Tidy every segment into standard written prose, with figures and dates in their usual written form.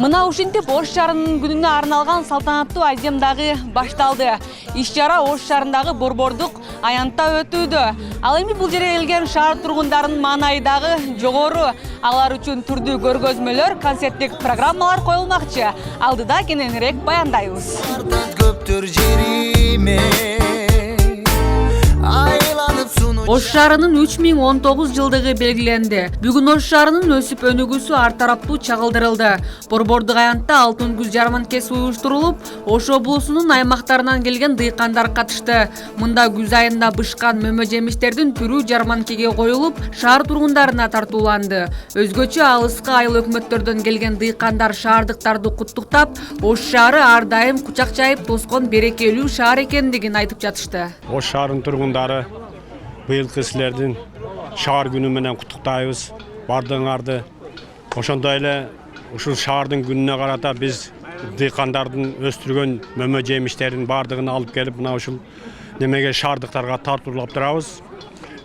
Мына ушинтип Ош шаарынын күнүнө арналган салтанаттуу азем дагы башталды. Иш-чара Ош шаарындагы борбордук аянтта өтүүдө. Ал эми бул жерге келген шаар тургундарынын маанайы дагы жогору. Алар үчүн түрдүү көргөзмөлөр, концерттик программалар коюлмакчы. Алдыда кененирээк баяндайбыз. Ош шаарынын 3019 жылдыгы белгиленди. Бүгүн Ош шаарынын өсүп өнүгүүсү ар тараптуу чагылдырылды. Борбордук аянтта алтын күз жарманкеси уюштурулуп, Ош облусунун аймактарынан келген дыйкандар катышты. Мында күз айында бышкан мөмө жемиштердин түрү жарманкеге коюлуп, шаар тургундарына тартууланды. Өзгөчө алыскы айыл өкмөттөрдөн келген дыйкандар шаардыктарды куттуктап, Ош шаары ар дайым кучак жайып тоскон берекелүү шаар экендигин айтып жатышты. Ош шаарынын тургундары быйылкы силердин шаар күнү менен куттуктайбыз. Бардыгыңарды. Ошондой эле ушул шаардын күнүнө карата биз дыйкандардын өстүргөн мөмө жемиштерин бардыгын алып келип, мына ушул немеге шаардыктарга тартуулап турабыз.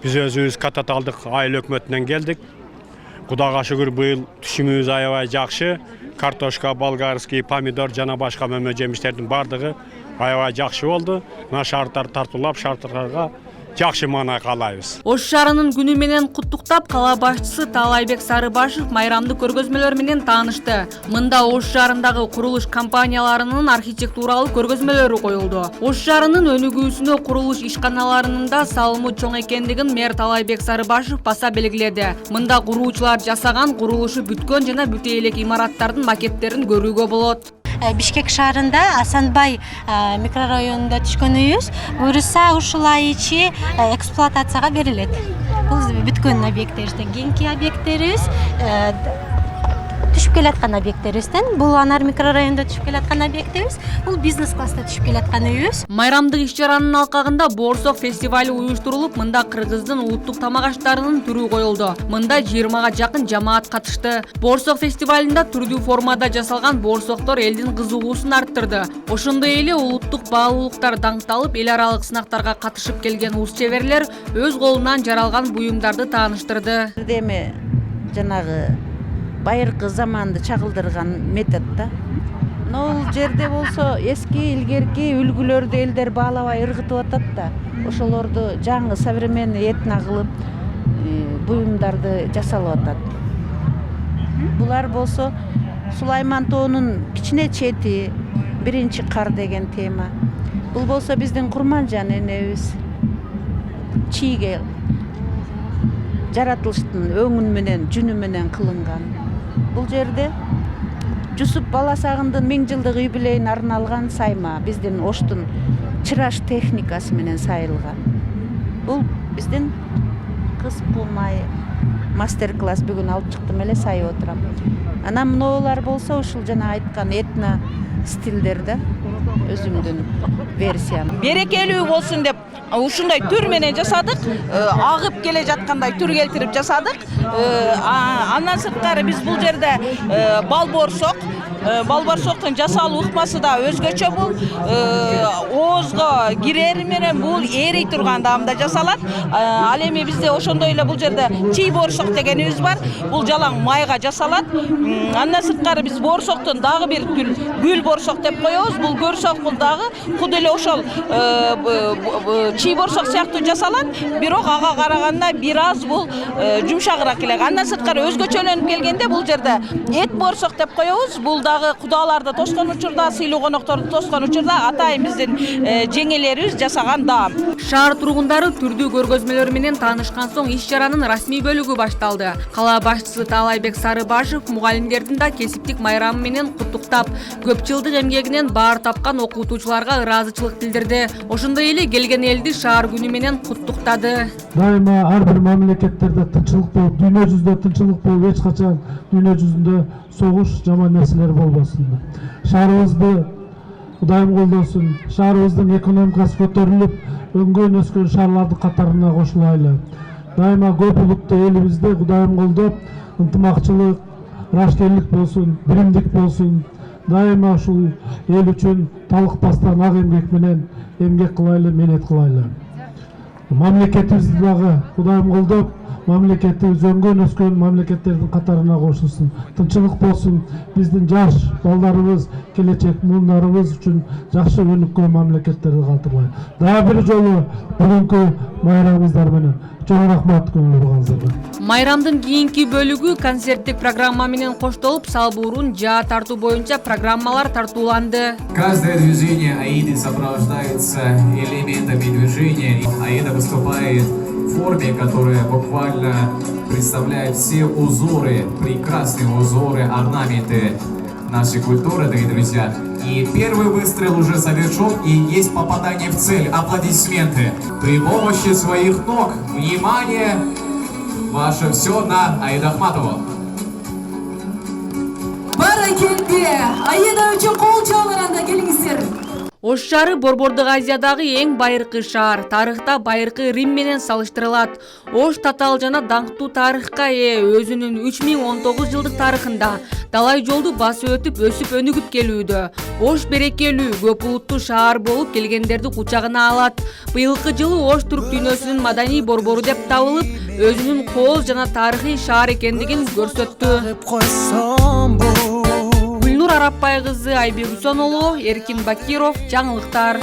Биз өзүбүз Кататалдык айыл өкмөтүнөн келдик. Кудайга шүгүр, быйыл түшүмүбүз аябай жакшы. Картошка, болгарский, помидор жана башка мөмө жемиштердин бардыгы аябай жакшы болду. Мына шаардыктарды тартуулап, шаардыктарга жакшы маанай каалайбыз. Ош шаарынын күнү менен куттуктап, кала башчысы Таалайбек Сарыбашев майрамды көргөзмөлөр менен таанышты. Мында Ош шаарындагы курулуш компанияларынын архитектуралык көргөзмөлөрү коюлду. Ош шаарынын өнүгүүсүнө курулуш ишканаларынын да салымы чоң экендигин мэр Таалайбек Сарыбашев баса белгиледи. Мында куруучулар жасаган, курулушу бүткөн жана бүтө элек имараттардын макеттерин көрүүгө болот. Бишкек шаарында Асанбай микрорайонунда түшкөн үйүбүз буюрса ушул ай ичи эксплуатацияга берилет. Бул бүткөн объекттерибизден кийинки объекттерибиз түшүп келаткан объекттерибизден. Бул Анар микрорайонунда түшүп келаткан объектибиз. Бул бизнес класста түшүп келаткан үйүбүз. Майрамдык иш-чаранын алкагында Борсок фестивали уюштурулуп, мында кыргыздын улуттук тамак аштарынын түрү коюлду. Мында 20га жакын жамаат катышты. Борсок фестивалында түрдүү формада жасалган борсоктор элдин кызыгуусун арттырды. Ошондой эле улуттук баалуулуктар даңкталып, эл аралык сынактарга катышып келген уус чеберлер өз колунан жаралган буюмдарды тааныштырды. Эми жанагы байыркы заманды чагылдырган метод да. Бул жерде болсо эски илгерки үлгүлөрдү элдер баалабай ыргытып атат да. Ошолорду жаңы современный этно кылып буюмдарды жасалып атат. Булар болсо Сулайман тоонун кичине чети, биринчи кар деген тема. Бул болсо биздин Курманжан энебиз чийге жаратылыштын өңүн менен, жүнү менен кылынган. Бул жерде Жусуп Баласагындын 1000 жылдык юбилейине арналган сайма биздин Оштун чыраш техникасы менен сайылган. Бул биздин кыз кулмай мастер-класс бүгүн алып чыктым эле, сайып отурам. Анан мыналар болсо ушул жана айткан этно стилдер да, өзүмдүн версиям. Берекелүү болсун деп ушундай түр менен жасадык, агып келе жаткандай түр келтирип жасадык. Андан сырткары биз бул жерде балборсоктун жасалуу ыкмасы да өзгөчө. Бул оозго кирери менен бул ээрий турган даамда жасалат. Ал эми бизде ошондой эле бул жерде чий борсок дегенибиз бар. Бул жалаң майга жасалат. Андан сырткары биз борсоктун дагы бир түр гүл борсок деп коебуз. Бул көрсөк бул дагы куд эле ошол чий борсок сыяктуу жасалат, бирок ага караганда бир аз бул жумшагыраак элек. Андан сырткары өзгөчөлөнүп келгенде бул жерде эт борсок деп коебуз. Бул дагы кудаларды тоскон учурда, сыйлуу конокторду тоскон учурда атайын биздин жеңелерибиз жасаган даам. Шаар тургундары түрдүү көргөзмөлөр менен таанышкан соң иш-чаранын расмий бөлүгү башталды. Кала башчысы Таалайбек Сарыбашев мугалимдердин да кесиптик майрамы менен куттуктап, көп жылдык эмгегинен баар тапкан окутуучуларга ыраазычылык билдирди. Ошондой эле келген элди шаар күнү менен куттуктады. Дайыма ар бир мамлекеттерде тынччылык болуп, дүйнө жүзүндө тынччылык болуп, эч качан дүйнө жүзүндө согуш, жаман нерселер болбосун. Шаарыбызды Кудайым колдосун, шаарыбыздын экономикасы көтөрүлүп, өңгөн өскөн шаарлардын катарына кошулайлы. Дайыма көп улуттуу элибизде Кудайым колдоп, ынтымакчылык, рашкерлик болсун, биримдик болсун. Дайыма ушул эл үчүн талыкпастан ак эмгек менен эмгек кылайлы, мээнет кылайлы. Мамлекетибизди дагы Кудайым колдоп, мамлекетибиз өңгөн өскөн мамлекеттердин катарына кошулсун. Тынчылык болсун, биздин жаш балдарыбыз, келечек муундарыбыз үчүн жакшы өнүккөн мамлекеттерди калтырбай. Дагы бир жолу бүгүнкү майрамыңыздар менен чоң рахмат көңүл бурганыңыздарга. Майрамдын кийинки бөлүгү концерттик программа менен коштолуп, Салбурун жаа тартуу боюнча программалар тартууланды. Каждое движение Аиды сопровождается элементами движения. Аида выступает в форме, которая буквально представляет все узоры, прекрасные узоры, орнаменты нашей культуры, дорогие друзья. И первый выстрел уже совершен, и есть попадание в цель. Аплодисменты. При помощи своих ног, внимание, ваше все на Аида Ахматову. Баракелде, Аида үчүн кол чалгыранда келиңиздер. Ош шаары Борбордук Азиядагы эң байыркы шаар. Тарыхта байыркы Рим менен салыштырылат. Ош татаал жана даңктуу тарыхка ээ, өзүнүн 3019 жылдык тарыхында талай жолду басып өтүп, өсүп өнүгүп келүүдө. Ош берекелүү, көп улуттуу шаар болуп келгендерди кучагына алат. Быйылкы жылы Ош түрк дүйнөсүнүн маданий борбору деп табылып, өзүнүн кооз жана тарыхый шаар экендигин көрсөттү. Гүлнур Арапбай кызы, Айбек Усонолу, Эркин Бакиров, жаңылыктар.